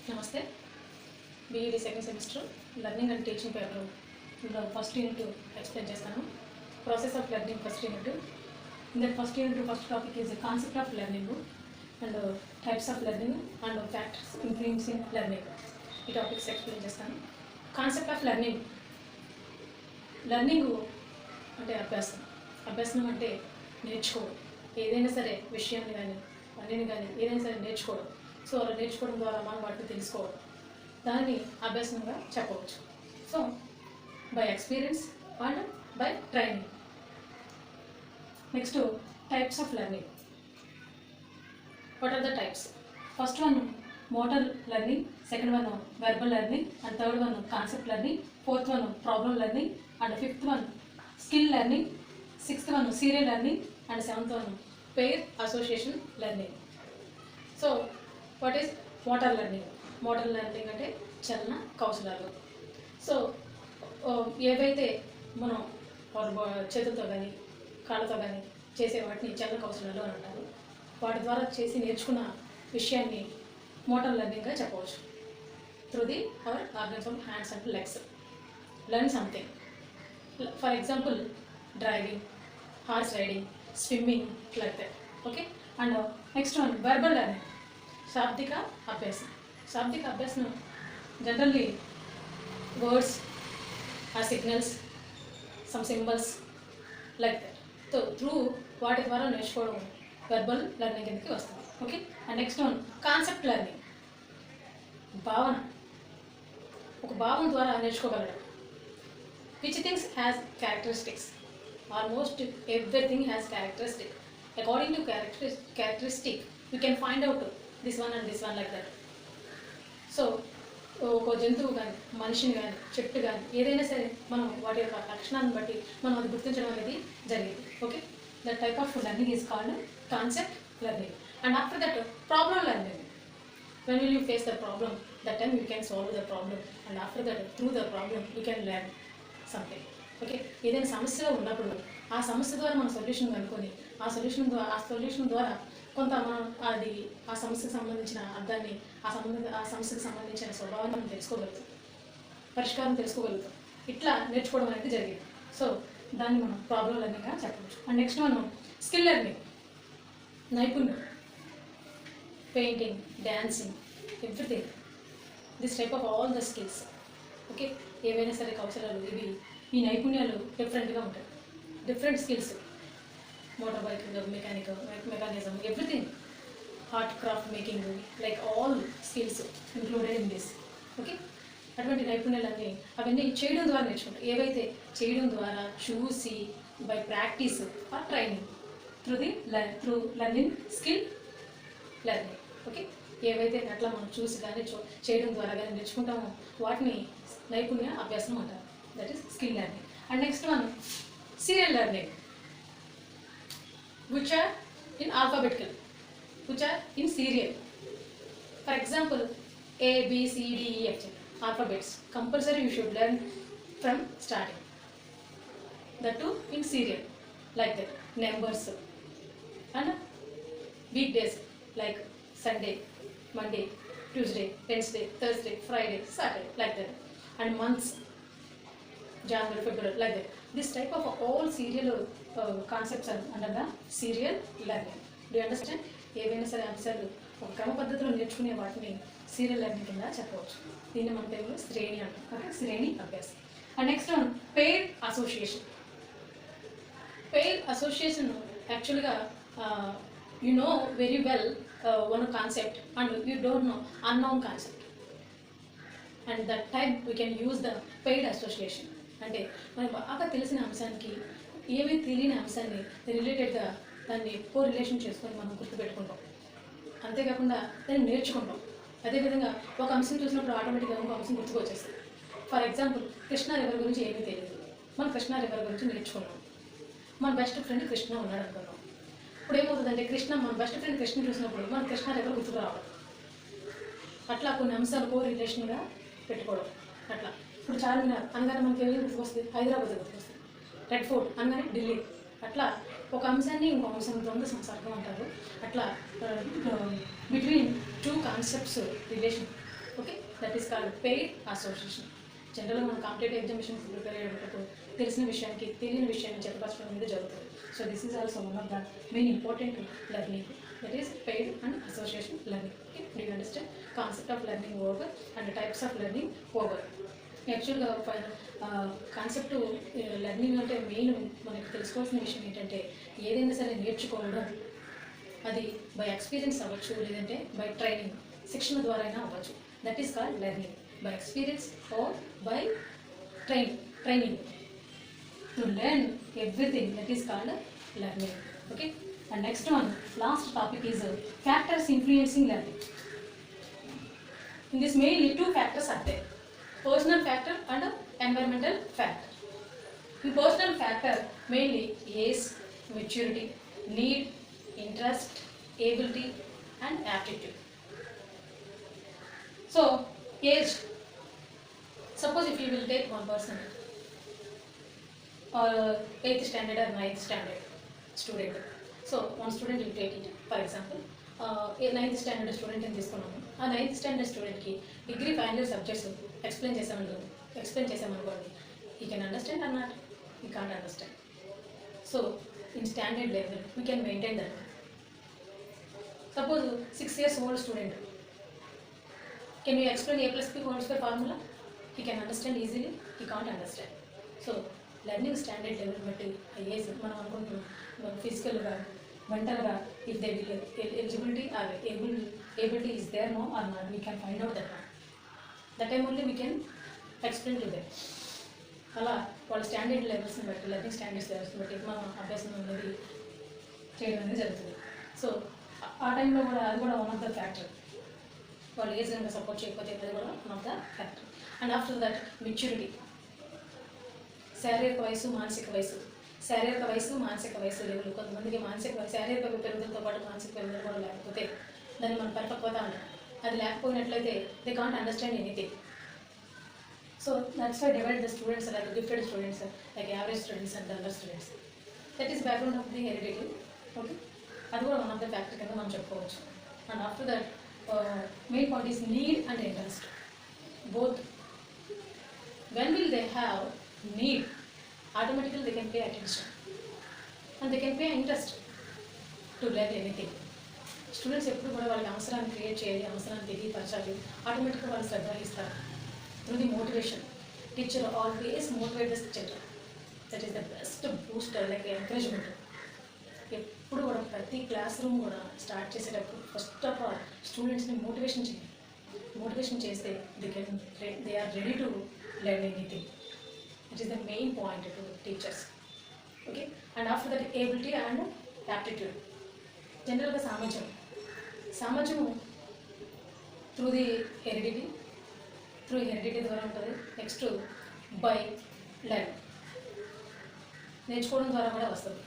Namaste. BEd second semester learning and teaching paper. First unit to explain chestanu. Process of learning first unit. In that first unit, first topic is the concept of learning and types of learning and factors influencing learning. ఈ topics explain చేస్తాను. Concept of learning. Learning అంటే అభ్యాసం అంటే నేర్చుకోవడం. ఏదైనా సరే విషయాన్ని కానీ పనిని కానీ ఏదైనా సరే నేర్చుకోవడం. సో అలా నేర్చుకోవడం ద్వారా మనం వాటిని తెలుసుకోవడం, దాన్ని అభ్యాసంగా చెప్పవచ్చు. So by experience and by training. Next types of learning. What are the types? First one motor learning, second one verbal learning, and third one concept learning, fourth one problem learning, and fifth one skill learning, sixth one serial learning, and seventh one pair association learning. So what is motor learning? Motor learning అంటే చలన కౌశలాలు. So ఏవైతే మనం చేతులతో కానీ కాళ్ళతో కానీ చేసే వాటిని చలన కౌశలాలు అని అంటారు. వాటి ద్వారా చేసి నేర్చుకున్న విషయాన్ని మోటార్ లెర్నింగ్గా చెప్పవచ్చు. Through the our organs of hands and legs learn something. For example driving, horse riding, swimming, like that. Okay. And next one verbal learning, శాబ్దిక అభ్యాసం. శాబ్దిక అభ్యాసం generally words or signals, some symbols, like that. So through వాటి ద్వారా నేర్చుకోవడం verbal learning కిందకి వస్తుంది. Okay. And next one concept learning, భావన. ఒక భావన ద్వారా నేర్చుకోగలడం. Which things has characteristics. Almost everything has characteristic. According to characteristic you can find out this one and this one, like that. So ఒక జంతువు కానీ, మనిషిని కానీ, చెట్టు కానీ ఏదైనా సరే మనం వాటి యొక్క లక్షణాన్ని బట్టి మనం అది గుర్తించడం అనేది జరిగింది. Okay. That type of learning is called concept learning. And after that problem learning. When will you face the problem, that time you can solve the problem, and after that through the problem you can learn something. Okay. ఏదైనా సమస్య ఉన్నప్పుడు ఆ సమస్య ద్వారా మనం solution కనుక్కొని ఆ solution ద్వారా కొంత మనం అది ఆ సమస్యకు సంబంధించిన అర్థాన్ని ఆ సమస్యకు సంబంధించిన స్వభావాన్ని మనం తెలుసుకోగలుగుతాం, పరిష్కారం తెలుసుకోగలుగుతాం. ఇట్లా నేర్చుకోవడం అనేది జరిగింది. సో దాన్ని మనం ప్రాబ్లం లెర్నింగ్గా చెప్పవచ్చు. అండ్ నెక్స్ట్ మనం స్కిల్ లెర్నింగ్, నైపుణ్యం, painting, dancing, everything. This type of all the skills. Okay. ఏవైనా సరే కౌశలాలు ఇవి, ఈ నైపుణ్యాలు డిఫరెంట్గా ఉంటాయి. Different skills, motor bike, mechanism, everything, art craft making, like all skills included in this. Okay. అటువంటి నైపుణ్యాలన్నీ అవన్నీ చేయడం ద్వారా నేర్చుకుంటాం. ఏవైతే చేయడం ద్వారా చూసి by practice or training through learning, skill learning. Okay. ఏవైతే అట్లా మనం చూసి కానీ చేయడం ద్వారా కానీ నేర్చుకుంటామో వాటిని నైపుణ్య అభ్యాసం అంటారు. That is skill learning. And next one serial learning, which are in alphabetical, which are in serial. For example ABCDEF alphabets compulsory you should learn from starting, that too in serial, like that. Numbers and weekdays like Sunday, Monday, Tuesday, Wednesday, Thursday, Friday, Saturday, like that. And months, January, February, like that. This type of all serial concepts are under the serial learning. Do you understand? ఏవైనా సరే అంశాలు ఒక క్రమ పద్ధతిలో నేర్చుకునే వాటిని serial learning కింద చెప్పవచ్చు. దీన్ని మన తెలుగులో శ్రేణి అంటాం. ఓకే. శ్రేణి అభ్యాసం. And next one pair association. Pair association యాక్చువల్గా you know very well one concept and you don't know unknown concept, and that time we can use the paired association. అంటే మనకు బాగా తెలిసిన అంశానికి ఏమీ తెలియని అంశాన్ని రిలేటెడ్గా దాన్ని రిలేషన్ చేసుకొని మనం గుర్తుపెట్టుకుంటాం. అంతేకాకుండా దాన్ని నేర్చుకుంటాం. అదేవిధంగా ఒక అంశం చూసినప్పుడు ఆటోమేటిక్గా ఇంకో అంశం గుర్తుకొచ్చేస్తుంది. ఫర్ ఎగ్జాంపుల్ కృష్ణా రివర్ గురించి ఏమీ తెలియదు, మనం కృష్ణా రివర్ గురించి నేర్చుకున్నాం. మన బెస్ట్ ఫ్రెండ్ కృష్ణ ఉన్నాడు అనుకున్నాం. ఇప్పుడు ఏమవుతుందంటే మన బెస్ట్ ఫ్రెండ్ కృష్ణ చూసినప్పుడు మన కృష్ణా రివర్ గుర్తుకు రావడం. అట్లా కొన్ని అంశాలు రిలేషన్గా పెట్టుకోవడం. అట్లా ఇప్పుడు చార్మినార్ అనగానే మనకి ఏమి గుర్తుకొస్తుంది? హైదరాబాద్ గుర్తుకొస్తుంది. రెడ్ ఫోర్ట్ అనగానే ఢిల్లీ. అట్లా ఒక అంశాన్ని ఇంకో అంశం ద్వంద్వ సంసర్గం అంటారు. అట్లా between two concepts relation okay, that is called paid association. జనరల్గా మనం కాంపిటేటివ్ ఎగ్జామినేషన్స్ ప్రిపేర్ అయ్యేటప్పుడు తెలిసిన విషయానికి తెలియని విషయాన్ని చెప్పపరచడం అనేది జరుగుతుంది. So this is also one of the main important learning, that is paid and association learning. Okay, do you understand concept of learning over and types of learning over. యాక్చువల్గా concept learning అంటే main మనకి తెలుసుకోవాల్సిన విషయం ఏంటంటే ఏదైనా సరే నేర్చుకోవడం అది బై ఎక్స్పీరియన్స్ అవ్వచ్చు, లేదంటే బై ట్రైనింగ్ శిక్షణ ద్వారా అయినా అవ్వచ్చు. That is called learning by experience or by training. To learn everything, that is called learning. Okay, and next one last topic is factors influencing learning. In this mainly two factors are there, personal factor and environmental factor. In personal factor mainly age, maturity, need, interest, ability and aptitude. So age, suppose if you will take one person or 8th standard or 9th standard student, so one student will take it, for example 9th standard student అని తీసుకున్నాము. ఆ 9th standard స్టూడెంట్కి degree final year subjects explain చేసామనుకోండి, he can understand or not, he can't understand. So in standard level we can maintain that. Suppose 6 years old student, can you explain a plus b whole square formula? He can understand easily, he can't understand. So learning standard level బట్టి age మనం అనుకుంటున్నాం ఫిజికల్గా మెంటల్గా if they will eligibility or ability is there no or not, we can find out that time only we can explain to them. అలా వాళ్ళ standard లెవెల్స్ని బట్టి learning standards లెవెల్స్ని బట్టి మనం అభ్యాసం అనేది చేయడం అనేది జరుగుతుంది. సో ఆ టైంలో కూడా అది కూడా వన్ ఆఫ్ ద ఫ్యాక్టర్. వాళ్ళు ఏజ్ కనుక సపోర్ట్ చేయకపోతే అది కూడా one of the factor. And after that maturity, శారీరక వయసు మానసిక వయసు. శారీరక వయసు మానసిక వయసు లెవెల్, కొంతమందికి శారీరక పెరుగుదలతో పాటు మానసిక పెరుగుదల కూడా లేకపోతే దాన్ని మనం పరిపక్వత అంటాం. అది లేకపోయినట్లయితే they can't understand anything. So that's why divide the students like gifted students, like average students and duller students. That is background of the heredity. Okay, అది కూడా వన్ ఆఫ్ ద ఫ్యాక్టర్ కింద మనం చెప్పుకోవచ్చు. And after that main point is need and interest. Both when will they have need, automatically they can pay attention and they can pay interest to learn anything. Students ఎప్పుడు కూడా వాళ్ళకి అవసరాన్ని create చేయాలి, అవసరాన్ని తెలియపరచాలి, ఆటోమేటిక్గా వాళ్ళు శ్రద్ధ వహిస్తారు. Through the motivation, teacher always motivate the children. That is the best booster, like encouragement. ఎప్పుడు కూడా ప్రతి క్లాస్ రూమ్ కూడా స్టార్ట్ చేసేటప్పుడు ఫస్ట్ ఆఫ్ ఆల్ స్టూడెంట్స్ని మోటివేషన్ చేయాలి. మోటివేషన్ చేస్తే they are ready to learn anything. It is the main point to teachers. Okay, and after that ability and aptitude. Generally సామర్థ్యము through the heredity ద్వారా ఉంటుంది. Next by learn, నేర్చుకోవడం ద్వారా కూడా వస్తుంది.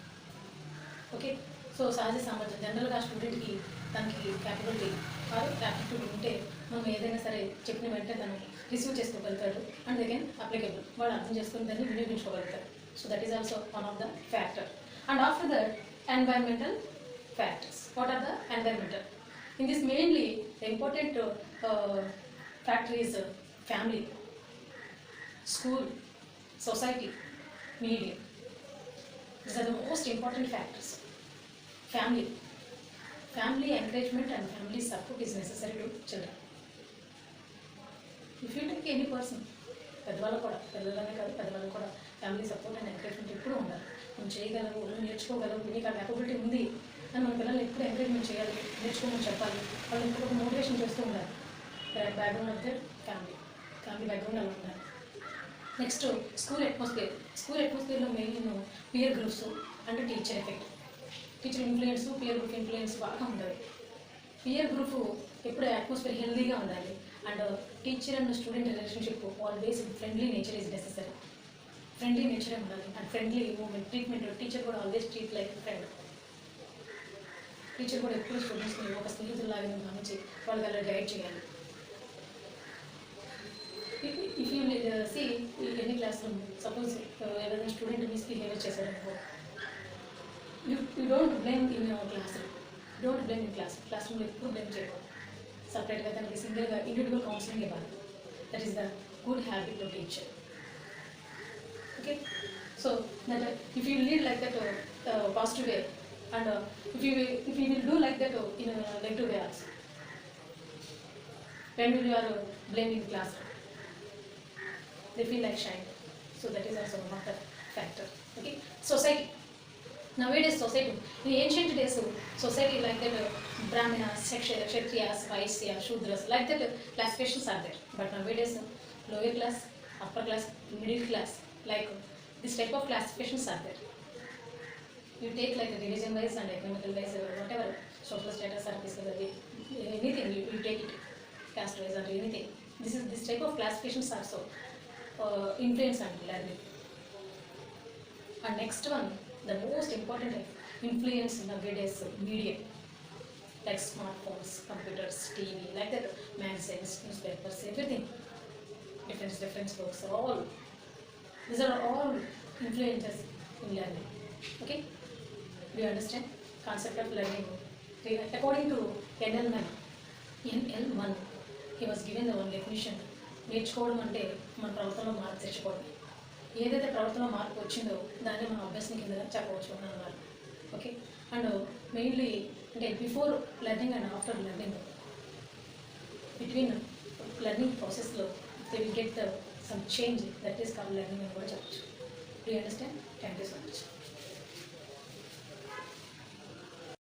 ఓకే, సో సహజ సామర్థ్యం జనరల్గా స్టూడెంట్కి తనకి క్యాపబిలిటీ ఆర్ యాప్టిట్యూడ్ ఉంటే మనం ఏదైనా సరే చెప్పిన వెంటనే తను రిసీవ్ చేసుకోగలుగుతాడు అండ్ దే కెన్ అప్లికబుల్, వాడు అర్థం చేసుకుని దాన్ని వినియోగించుకోగలుగుతాడు. So that is also one of the factor. And after that environmental factors. What are the environmental? In this mainly the important factor is family, school, society, media. These are the most important factors. Family encouragement and family support is necessary to children. If you take any person, పెద్దవాళ్ళు కూడా, పిల్లలనే కాదు పెద్దవాళ్ళు కూడా family support and encouragement ఎప్పుడు ఉండాలి. మనం చేయగలము, నేర్చుకోగలము, నీకు ఆ క్యాపబిలిటీ ఉంది అని మన పిల్లల్ని ఎప్పుడు ఎంకరేజ్మెంట్ చేయాలి, నేర్చుకోమని చెప్పాలి. వాళ్ళు ఎప్పుడు ఒక మోటివేషన్ చేస్తూ ఉండాలి. Background of their family background అలా ఉండాలి. నెక్స్ట్ స్కూల్ అట్మాస్ఫియర్లో main peer groups and teacher effect. Teacher influence, peer group influence బాగా ఉంటుంది. పియర్ గ్రూప్ ఎప్పుడు అట్మాస్ఫియర్ హెల్దీగా ఉండాలి. And teacher and student relationship always friendly nature is necessary. Friendly నేచరే ఉండాలి and friendly moment treatment. Teacher కూడా always treat like friend. Teacher కూడా ఎప్పుడు స్టూడెంట్స్ని ఒక స్నేహితుల్లాగా భావించి వాళ్ళకి అలా గైడ్ చేయాలి. If you see any class room, suppose ఏదైనా స్టూడెంట్ మిస్బిహేవియర్ చేశారనుకో, you don't blame in your class room. Don't blame in class రూమ్లో ఎప్పుడు బ్లేమ్ చేయకూడదు. సపరేట్గా దానికి సింగిల్గా ఇండివిజువల్ కౌన్సిలింగ్ ఇవ్వాలి. That is the good habit to teacher. Okay, so that if you lead like that positive way and if you will do like that in a negative way also, when you are blamed in class, they feel like shy. So that is also one of the factor. Okay, society. Nowadays society, in ancient days society like that Brahmanas, Kshatriyas, Vaisya, Shudras, like that classifications are there. But nowadays lower class, upper class, middle class, like this type of classifications are there. You take like a religion wise and economical wise, whatever social status or physical, anything you take it, caste wise or anything. This type of classifications are so influence and learning. And next one, the most important influence nowadays media, like smartphones, computers, TV, like that, magazines, newspapers, everything, different books, all these are all influences in learning. Okay, do you understand concept of learning? According to NL1, he was given the one definition. నేర్చుకోవడం అంటే మన ప్రవర్తనలో మార్పు తెచ్చుకోవడం. ఏదైతే ప్రవర్తనలో మార్పు వచ్చిందో దాన్ని మనం అభ్యాసం కింద చెప్పవచ్చు అన్నారు. ఓకే, అండ్ మెయిన్లీ అంటే before learning and after learning, between learning ప్రాసెస్లో they will get some change, that is called learning అని కూడా చెప్పచ్చు. Do you understand? Thank you so much.